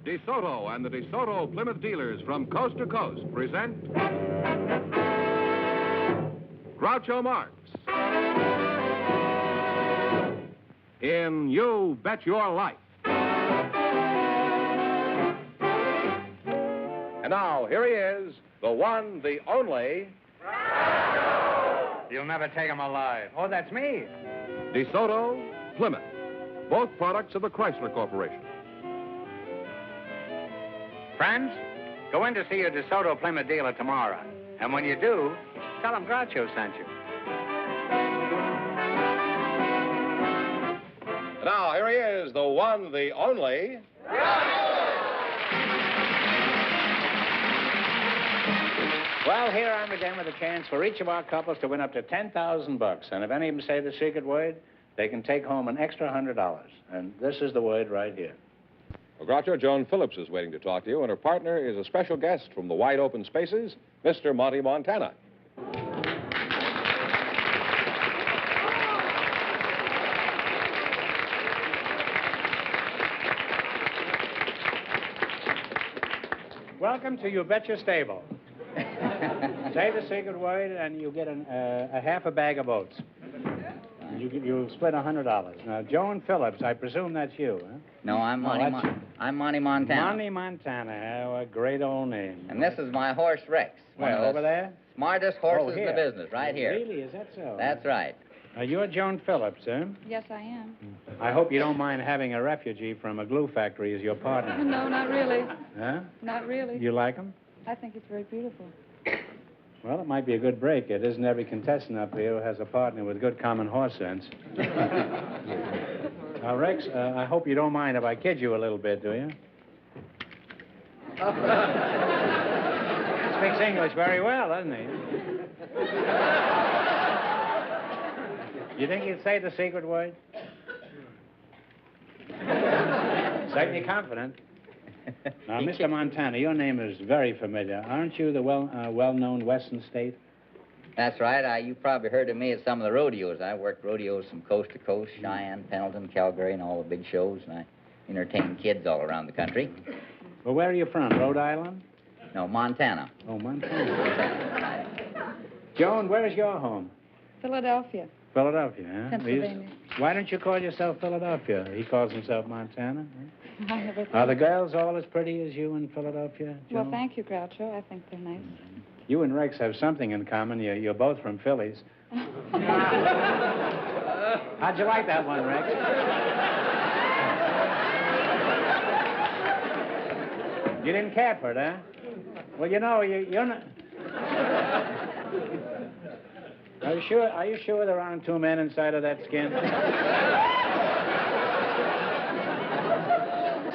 DeSoto and the DeSoto Plymouth dealers from coast to coast present Groucho Marx in You Bet Your Life. And now, here he is, the one, the only... You'll never take him alive. Oh, that's me. DeSoto, Plymouth, both products of the Chrysler Corporation. Friends, go in to see your DeSoto Plymouth dealer tomorrow. And when you do, tell him Groucho sent you. Now, here he is, the one, the only... Well, here I'm again with a chance for each of our couples to win up to $10,000. And if any of them say the secret word, they can take home an extra $100. And this is the word right here. Well, Groucho, Joan Phillips is waiting to talk to you, and her partner is a special guest from the wide open spaces, Mr. Monty Montana. Welcome to You Bet Your Stable. Say the secret word, and you get a half a bag of oats. You'll split $100. Now, Joan Phillips, I presume that's you, huh? No, I'm Monty Montana. Monty Montana. Oh, a great old name. And this is my horse, Rex. Well, over there? Smartest horses in the business, right here. Really? Is that so? That's right. You're Joan Phillips, huh? Yes, I am. I hope you don't mind having a refugee from a glue factory as your partner. No, not really. Huh? Not really. You like him? I think it's very beautiful. Well, it might be a good break. It isn't every contestant up there who has a partner with good common horse sense. Now, Rex, I hope you don't mind if I kid you a little bit, do you? Speaks English very well, doesn't he? You think he'd say the secret word? Certainly confident. Now, Mr. Montana, your name is very familiar. Aren't you the well-known Western state? That's right. You probably heard of me at some of the rodeos. I worked rodeos from coast to coast, Cheyenne, Pendleton, Calgary, and all the big shows, and I entertain kids all around the country. Well, where are you from, Rhode Island? No, Montana. Oh, Montana. Joan, where is your home? Philadelphia. Philadelphia, huh? Pennsylvania. Why don't you call yourself Philadelphia? He calls himself Montana. Huh? I never Are thought. the girls all as pretty as you in Philadelphia, Joan? Well, thank you, Groucho. I think they're nice. You and Rex have something in common. You're both from Phillies. How'd you like that one, Rex? You didn't care for it, huh? Well, you know, you're not... Are you sure there aren't two men inside of that skin?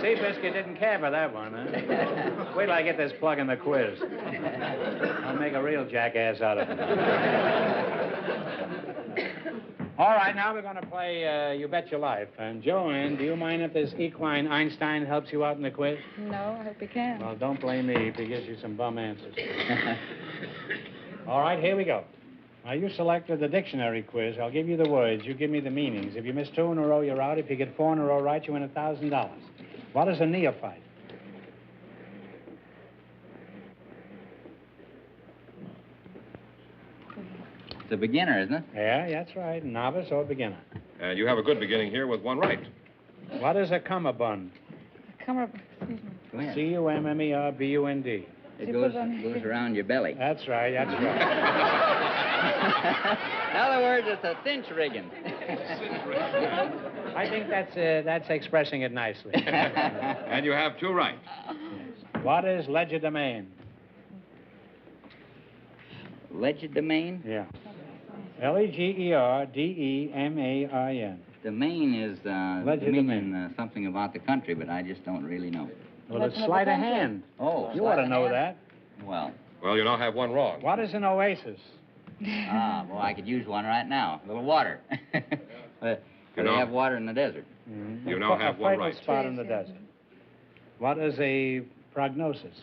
Seabiscuit didn't care for that one, huh? Wait till I get this plug in the quiz. I'll make a real jackass out of him. All right, now we're going to play You Bet Your Life. And Joanne, do you mind if this equine Einstein helps you out in the quiz? No, I hope you can. Well, don't blame me if he gives you some bum answers. All right, here we go. Now, you selected the dictionary quiz. I'll give you the words. You give me the meanings. If you miss 2 in a row, you're out. If you get 4 in a row right, you win $1,000. What is a neophyte? It's a beginner, isn't it? Yeah, that's right. Novice or beginner. And you have a good beginning here with one right. What is a cummerbund? Excuse me. Go ahead. C-U-M-M-E-R-B-U-N-D. It goes around your belly. That's right, that's right. In other words, it's a cinch rigging. I think that's expressing it nicely. And you have 2 right. What is legerdemain? Legerdemain? Yeah. L-E-G-E-R-D-E-M-A-I-N. Domain is Legerdemain. meaning something about the country, but I just don't really know. Well, it's sleight of hand. Oh, You ought to know that. Well, Well, you now have 1 wrong. What is an oasis? well, I could use one right now. A little water. They have water in the desert. Mm-hmm. You now have 1 right. A spot in the desert. What is a prognosis?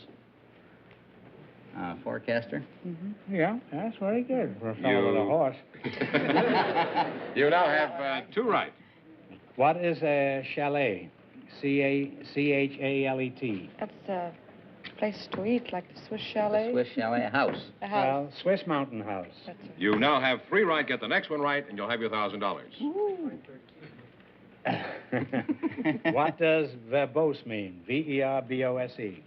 Forecaster. Mm-hmm. Yeah, that's very good for a fellow with a horse. You now have 2 right. What is a chalet? C-H-A-L-E-T. That's a place to eat, like the Swiss Chalet. Swiss Chalet, a house. A house. Well, Swiss Mountain House. That's right. You now have 3 right. Get the next one right, and you'll have your $1,000. What does verbose mean? V-E-R-B-O-S-E.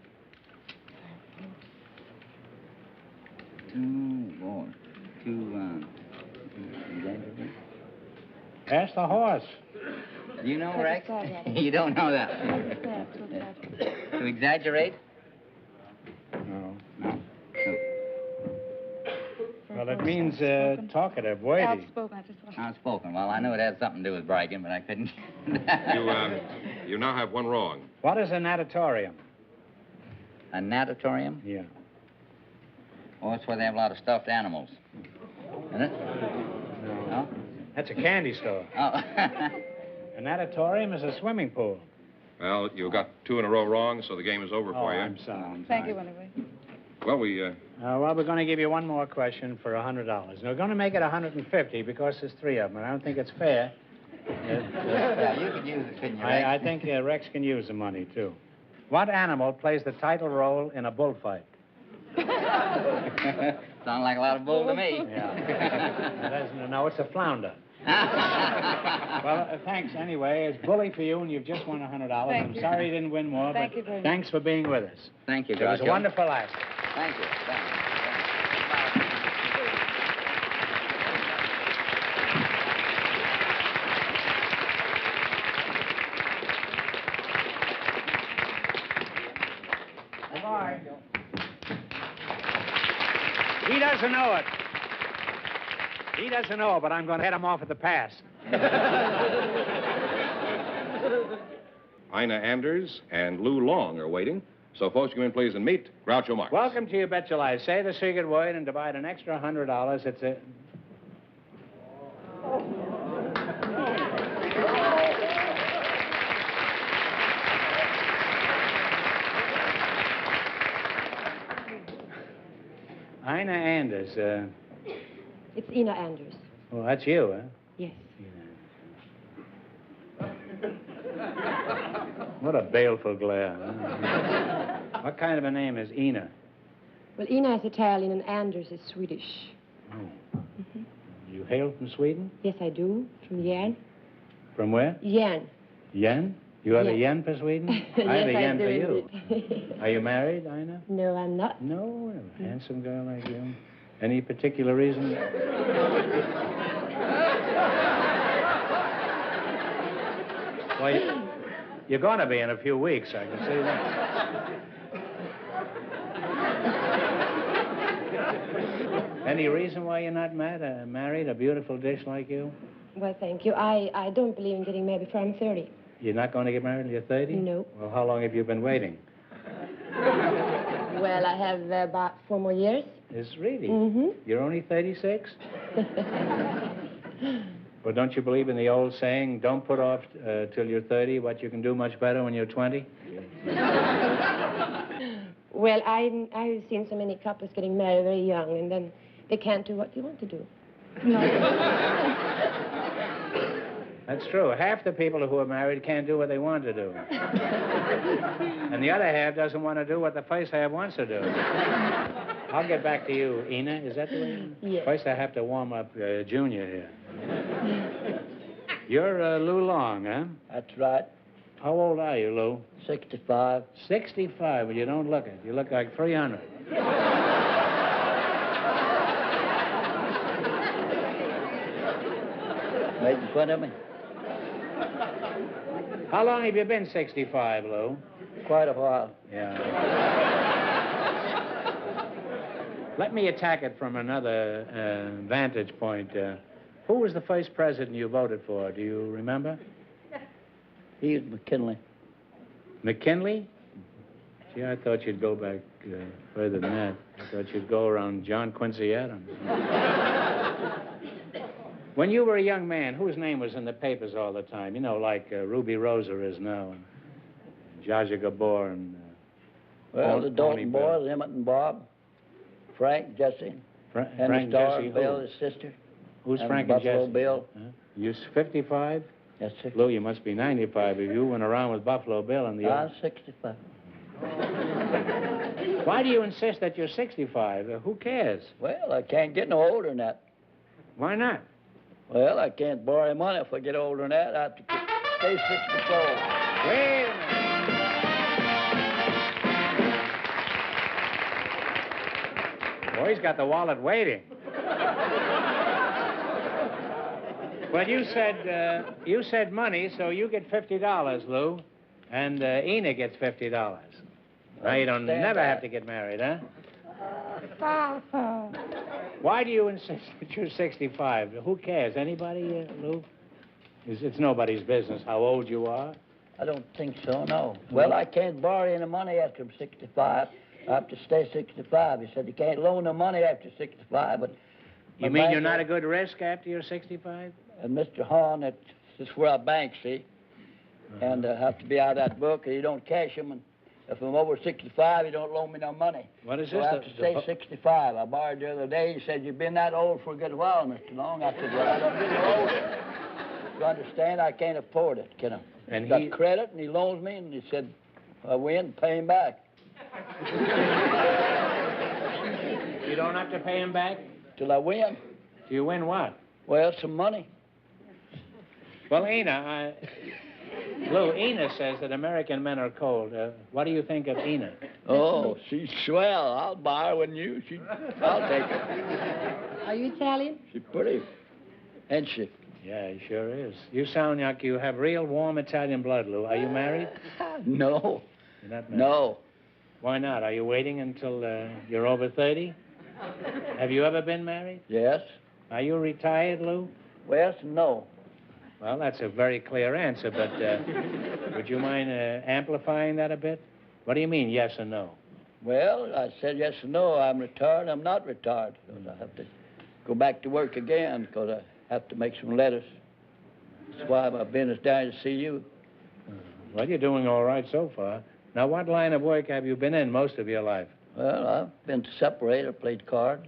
Ask the horse. Do you know, Put Rex? aside, Robert. You don't know that. What's that? What's that? To exaggerate? No. No. Well, it Verbose, means outspoken. talkative, weighty. Outspoken. I just want. Outspoken. Well, I knew it had something to do with bragging, but I couldn't. You now have 1 wrong. What is a natatorium? A natatorium? Yeah. Oh, it's where they have a lot of stuffed animals. Isn't it? No? That's a candy store. Oh. A natatorium is a swimming pool. Well, you got 2 in a row wrong, so the game is over for you. I'm sorry. Thank you anyway. Well, we, Well, we're going to give you one more question for $100. And we're going to make it 150 because there's 3 of them, and I don't think it's fair. Yeah, you could use it, couldn't you, Rex? I think Rex can use the money, too. What animal plays the title role in a bullfight? Sound like a lot of bull to me. Yeah. No, it's a flounder. Well, thanks anyway. It's bully for you, and you've just won $100. Thank I'm you. sorry you didn't win more, Thank but you very much. thanks for being with us. Thank you, It was a Groucho. wonderful act. Thank you. He doesn't know it. He doesn't know, but I'm going to head him off at the pass. Ina Anders and Lou Long are waiting. So, folks, come in, please, and meet Groucho Marx. Welcome to You Bet Your Life. Say the secret word and divide an extra $100. It's a... Ina Anders. It's Ina Anders. Well, that's you, huh? Yes. What a baleful glare. Huh? What kind of a name is Ina? Well, Ina is Italian and Anders is Swedish. Oh. You hail from Sweden? Yes, I do. From Jan. From where? Jan. Yen? You have a Yes. yen for Sweden? I have Yes, a yen do for you. indeed. Are you married, Ina? No, I'm not. No, a handsome girl like you. Any particular reason? Well, you're going to be in a few weeks, I can see that. Any reason why you're not married, a beautiful dish like you? Well, thank you. I don't believe in getting married before I'm 30. You're not going to get married until you're 30? No. Well, how long have you been waiting? Well, I have about 4 more years. It's really? Mm-hmm. You're only 36? Well, don't you believe in the old saying, don't put off till you're 30 what you can do much better when you're 20? Well, I've seen so many couples getting married very young, and then they can't do what they want to do. That's true. Half the people who are married can't do what they want to do. And the other half doesn't want to do what the first half wants to do. I'll get back to you, Ina. Is that the way? Yes. First, I have to warm up Junior here. You're Lou Long, huh? That's right. How old are you, Lou? 65. 65. Well, you don't look it. You look like 300. Making fun of me? How long have you been 65, Lou? Quite a while. Yeah. Let me attack it from another vantage point. Who was the first president you voted for? Do you remember? He was McKinley. McKinley? Gee, I thought you'd go back further than that. I thought you'd go around John Quincy Adams. When you were a young man, whose name was in the papers all the time? You know, like Ruby Rosa is now, and Zsa Zsa Gabor, and... Well, the Tony Dalton Bell. boys, Emmett and Bob, Frank, Jesse, Frank Henry Starr, Jesse, Bill, who? his sister. Who's and Frank and Buffalo Jesse? Bill. Huh? You 55? Yes, sir. Lou, you must be 95 if you went around with Buffalo Bill and the... I'm 65. Why do you insist that you're 65? Who cares? Well, I can't get no older than that. Why not? Well, I can't borrow money if I get older than that. I have to stay 64. Wait a minute. Boy, he's got the wallet waiting. Well, you said money, so you get $50, Lou, and Ena gets $50. Now you don't never have to get married, huh? Why do you insist that you're 65? Who cares? Anybody, Lou? It's nobody's business how old you are. I don't think so, no. Well, I can't borrow any money after I'm 65. I have to stay 65. He said you can't loan the money after 65, but... You mean you're not a good risk after you're 65? And Mr. Horn, that's where I bank, see? And I have to be out of that book, and you don't cash them. And if I'm over 65, you don't loan me no money. What is so this? I have to stay 65. I borrowed the other day. He said, you've been that old for a good while, Mr. Long. I said, well, I don't get no older. You understand? I can't afford it, can I? And got credit, and he loans me, and he said, if I win, pay him back. You don't have to pay him back? Till I win. Do you win what? Well, some money. Well, Ena, Lou, Ena says that American men are cold. What do you think of Ena? Oh, she's swell. I'll buy her, wouldn't you? I'll take her. Are you Italian? She's pretty. Ain't she? Yeah, he sure is. You sound like you have real warm Italian blood, Lou. Are you married? No. You're not married? No. Why not? Are you waiting until you're over 30? Have you ever been married? Yes. Are you retired, Lou? Well, no. Well, that's a very clear answer, but would you mind amplifying that a bit? What do you mean, yes or no? Well, I said yes or no. I'm retired. I'm not retired. Because I have to go back to work again because I have to make some letters. That's why I've been down to see you. Well, you're doing all right so far. Now, what line of work have you been in most of your life? Well, I've been a separator, played cards,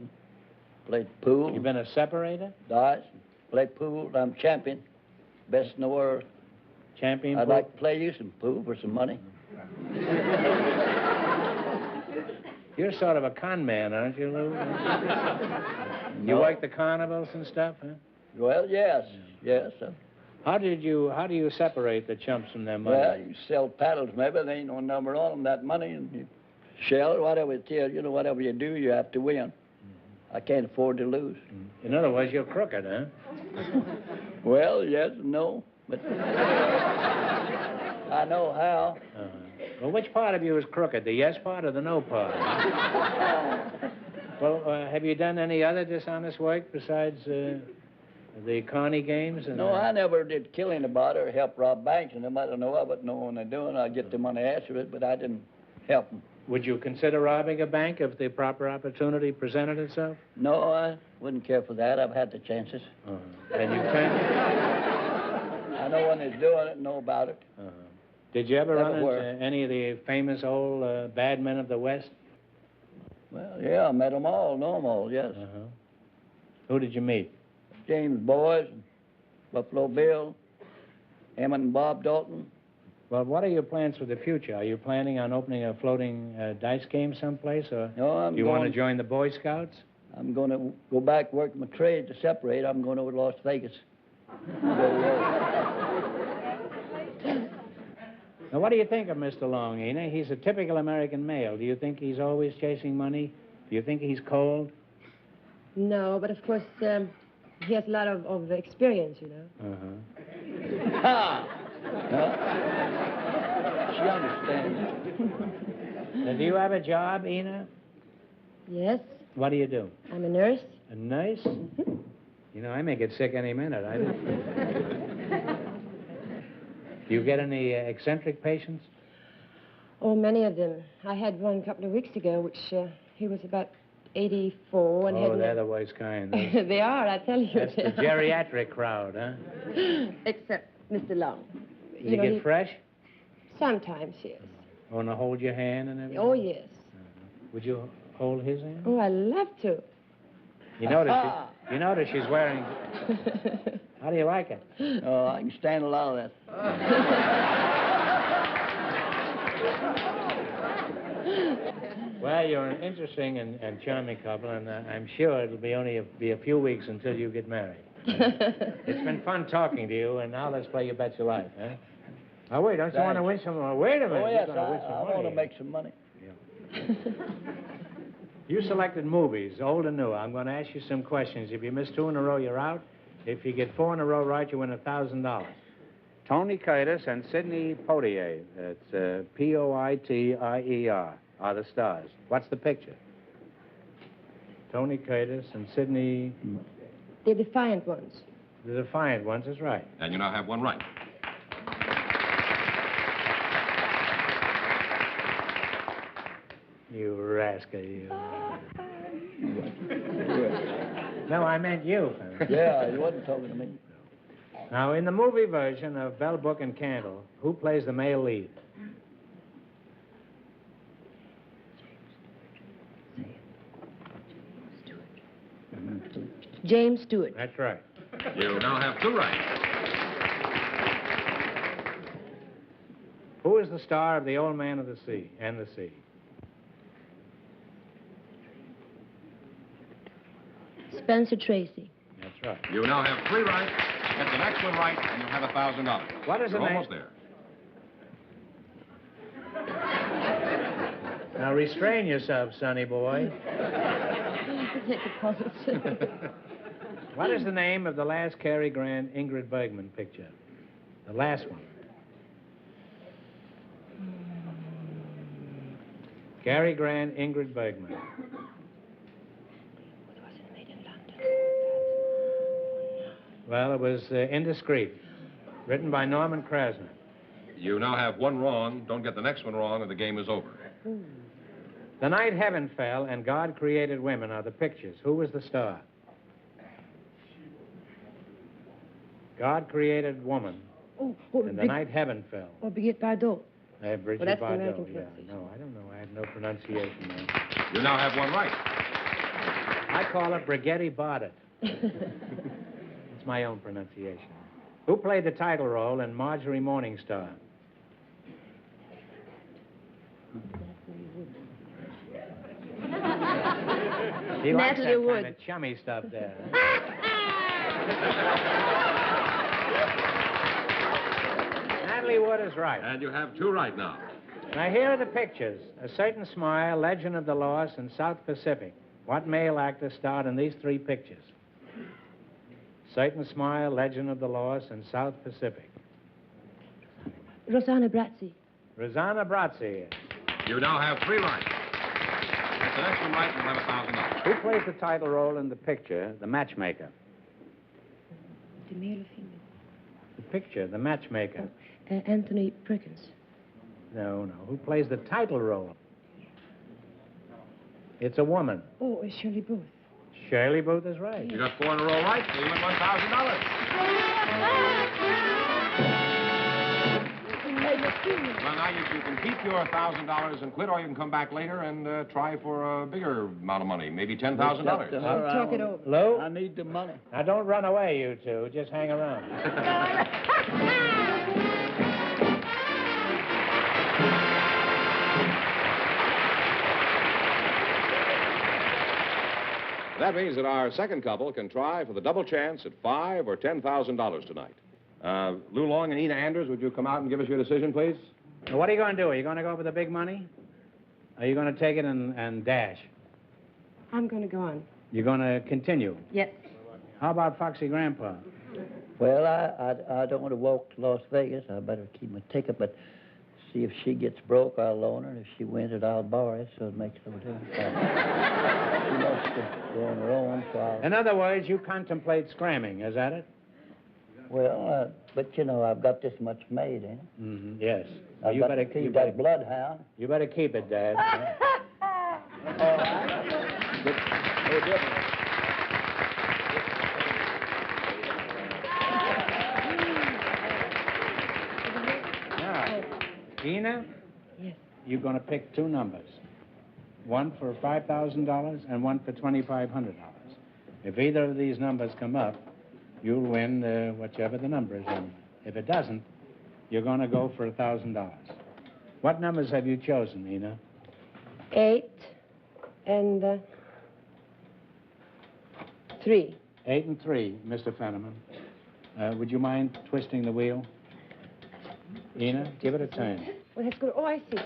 played pool. You've been a separator? Dice, played pool. I'm champion. Best in the world. Champion I'd pool? like to play you some pool for some money. You're sort of a con man, aren't you, Lou? You work the carnivals and stuff, huh? Well, yes. Yes. How do you separate the chumps from their money? Well, you sell paddles, maybe. There ain't no number on them, that money, and you shell it, whatever it is. You know, whatever you do, you have to win. I can't afford to lose. In other words, you're crooked, huh? Well, yes and no, but I know how. Well, which part of you is crooked, the yes part or the no part? Well, have you done any other dishonest work besides the carny games? And, No, I never did kill anybody or help rob banks, and I don't know of it. Know what they're doing. I get the money after it, but I didn't help them. Would you consider robbing a bank if the proper opportunity presented itself? No, I wouldn't care for that. I've had the chances. And you can't? I know when they're doing it, know about it. Did you ever run Never into any of the famous old bad men of the West? Well, yeah, I met them all, know them all, yes. Who did you meet? James Boys, Buffalo Bill, Emmett and Bob Dalton. Well, what are your plans for the future? Are you planning on opening a floating dice game someplace, or No, do you want to join the Boy Scouts? I'm going to go back, work my trade to separate. I'm going over to Las Vegas. Now, what do you think of Mr. Long, Ena? He's a typical American male. Do you think he's always chasing money? Do you think he's cold? No, but of course, he has a lot of experience, you know. Ha! She understands. Now, do you have a job, Ena? Yes, What do you do? I'm a nurse. A nurse? You know, I may get sick any minute. Do you get any eccentric patients? Oh, many of them. I had one a couple of weeks ago, which he was about 84 and Oh, they're the worst kind. Those- They are, I tell you. That's the geriatric crowd, huh? Except Mr. Long. Do you get fresh? Sometimes, yes. Want to hold your hand and everything? Oh, yes. Would you hold his hand? Oh, I love to. You notice she's wearing... How do you like it? Oh, I can stand a lot of that. Well, you're an interesting and charming couple, and I'm sure it'll be only be a few weeks until you get married. It's been fun talking to you, and now let's play You Bet Your Life, huh? Oh, wait, don't you want to win some more? Wait a minute. Oh, yes, You're gonna win some I money. want to make some money. You selected movies, old and new. I'm going to ask you some questions. If you miss 2 in a row, you're out. If you get 4 in a row right, you win $1,000. Tony Curtis and Sidney Poitier, that's Poitier, are the stars. What's the picture? Tony Curtis and Sidney... The Defiant Ones. The Defiant Ones is right. And you now have one right. You rascal, you. No, I meant you. Yeah, you wasn't talking to me. Now, in the movie version of Bell, Book, and Candle, who plays the male lead? James Stewart. That's right. You now have 2 right. Who is the star of The Old Man of the Sea and the Sea? Spencer Tracy. That's right. You now have 3 right. Get the next one right, and you'll have $1,000. What is the You're name? almost there. Now, restrain yourself, sonny boy. Take a pause. What is the name of the last Cary Grant, Ingrid Bergman picture? The last one. Cary Grant, Ingrid Bergman. Well, it was Indiscreet, written by Norman Krasner. You now have 1 wrong. Don't get the next one wrong, and the game is over. The Night Heaven Fell and God Created Women are the pictures. Who was the star? God Created Woman, and The Night Heaven Fell. Or Brigitte Bardot. Brigitte that's the Bardot, American yeah. pronunciation. No, I don't know. I have no pronunciation there. You now have 1 right. I call it Brigitte Bardot. It's my own pronunciation. Who played the title role in Marjorie Morningstar? He likes Natalie that Wood. kind of chummy stuff there. Natalie Wood is right. And you have 2 right now. Now, here are the pictures. A Certain Smile, Legend of the Lost, and South Pacific. What male actor starred in these 3 pictures? Certain Smile, Legend of the Lost, and South Pacific. Rosanna Brazzi. Rosanna Brazzi. You now have 3 right. Get the next one right, and you'll have $1,000. Who plays the title role in the picture, The Matchmaker? The male or female? The picture, The Matchmaker. Anthony Perkins. No. Who plays the title role? It's a woman. Oh, Shirley Booth. Shirley Booth is right. You got 4 in a row right, so you win $1,000. Well, now you can keep your $1,000 and quit, or you can come back later and try for a bigger amount of money, maybe $10,000. I'll talk it over. Lou? I need the money. Now, don't run away, you two. Just hang around. That means that our second couple can try for the double chance at $5,000 or $10,000 tonight. Lou Long and Ina Anders, would you come out and give us your decision, please? Now, what are you going to do? Are you going to go for the big money? Are you going to take it and dash? I'm going to go on. You're going to continue? Yes. How about Foxy Grandpa? Well, I don't want to walk to Las Vegas. I better keep my ticket, but see if she gets broke, I'll loan her. If she wins it, I'll borrow it, so it makes no difference. She wants to go on her own, so I'll... In other words, you contemplate scramming, is that it? Well, but you know, I've got this much made, ain't it? Mm-hmm. Yes. Well, I've you got better to keep keep that bloodhound. You better keep it, Dad. All right. But, no difference. Now, Ina? Yes. You're going to pick 2 numbers. One for $5,000 and one for $2,500. If either of these numbers come up, you'll win whichever the number is. And if it doesn't, you're going to go for $1,000. What numbers have you chosen, Nina? 8 and 3. 8 and 3, Mr. Fenneman. Would you mind twisting the wheel? Nina, give it a turn. Well, that's good. Oh, I see.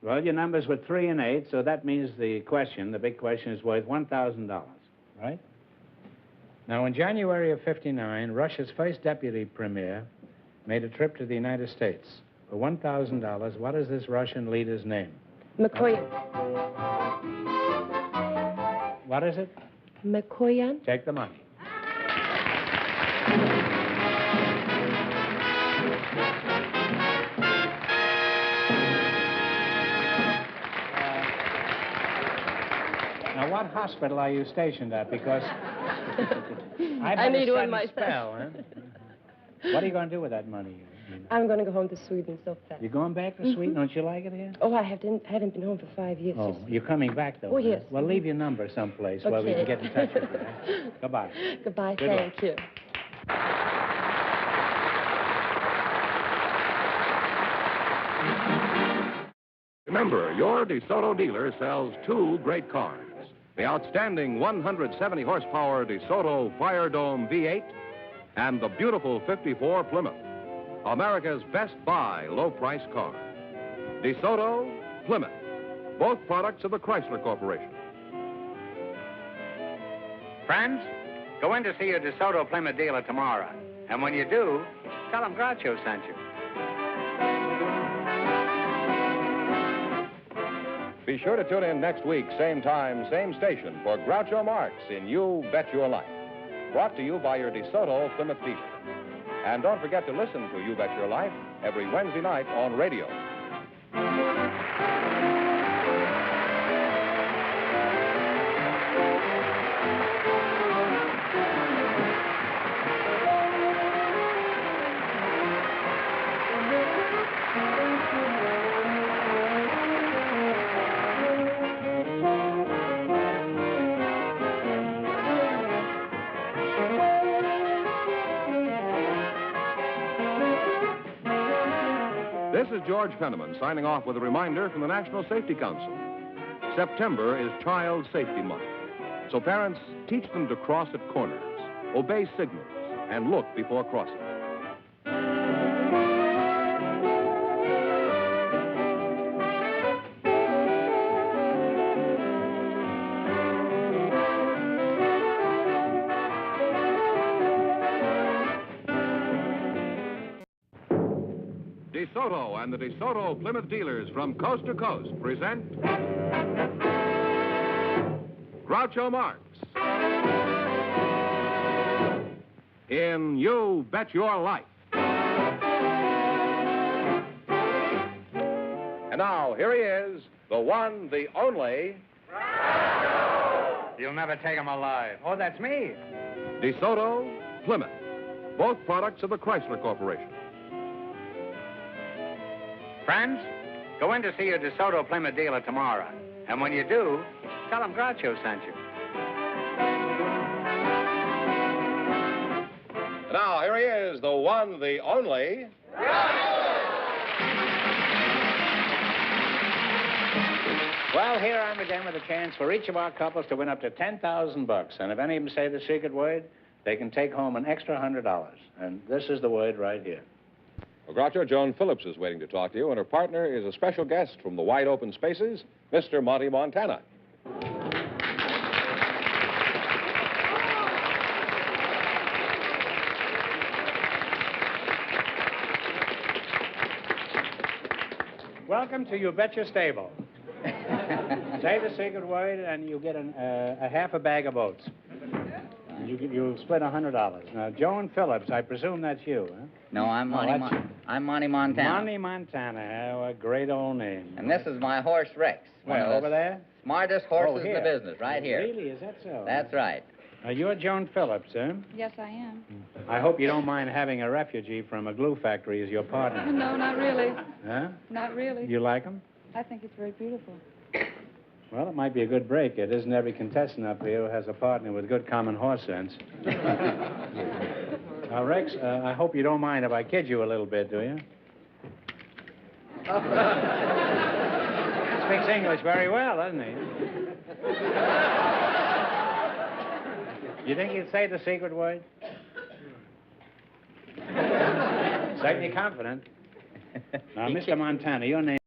Well, your numbers were 3 and 8, so that means the big question, is worth $1,000, right? Now, in January of '59, Russia's first deputy premier made a trip to the United States. For $1,000, what is this Russian leader's name? Mikoyan. What is it? Mikoyan? Take the money. Now, what hospital are you stationed at? Because I need one myself. Spell, huh? What are you going to do with that money? I'm going to go home to Sweden so fast. You're going back to Sweden? Don't you like it here? Oh, I haven't been home for 5 years. Oh, you're coming back, though? Oh, yes. Well, leave your number someplace where we can get in touch with you. Eh? Goodbye. Goodbye. Good luck. Thank you. Remember, your DeSoto dealer sells 2 great cars. The outstanding 170 horsepower DeSoto Fire Dome V8 and the beautiful 54 Plymouth. America's best buy low-price car. DeSoto, Plymouth, both products of the Chrysler Corporation. Friends, go in to see your DeSoto Plymouth dealer tomorrow. And when you do, tell him Groucho sent you. Be sure to tune in next week, same time, same station, for Groucho Marx in You Bet Your Life. Brought to you by your DeSoto Plymouth dealer. And don't forget to listen to You Bet Your Life every Wednesday night on radio. This is George Fenneman signing off with a reminder from the National Safety Council. September is Child Safety Month. So parents, teach them to cross at corners, obey signals, and look before crossing. DeSoto and the DeSoto Plymouth dealers from coast to coast present Groucho Marx in You Bet Your Life. And now, here he is, the one, the only... You'll never take him alive. Oh, that's me. DeSoto, Plymouth, both products of the Chrysler Corporation. Friends, go in to see your DeSoto Plymouth dealer tomorrow. And when you do, tell him Groucho sent you. Now, here he is, the one, the only... Well, here I'm again with a chance for each of our couples to win up to $10,000. And if any of them say the secret word, they can take home an extra $100. And this is the word right here. Well, Groucho, Joan Phillips is waiting to talk to you, and her partner is a special guest from the wide open spaces, Mr. Monty Montana. Welcome to You Bet Your Stable. Say the secret word, and you get a half a bag of oats. You'll split $100. Now, Joan Phillips, I presume that's you, huh? No, I'm Monty. I'm Monty Montana. Monty Montana. Oh, a great old name. And this is my horse Rex. Well, over there? Smartest horses in the business, right here. Really? Is that so? That's right. You're Joan Phillips, eh? Yes, I am. I hope you don't mind having a refugee from a glue factory as your partner. No, not really. Huh? Not really. You like him? I think it's very beautiful. Well, it might be a good break. It isn't every contestant up here who has a partner with good common horse sense. Now, Rex, I hope you don't mind if I kid you a little bit, do you? Speaks English very well, doesn't he? You think he'd say the secret word? Certainly confident. Now, Mr. Montana, your name...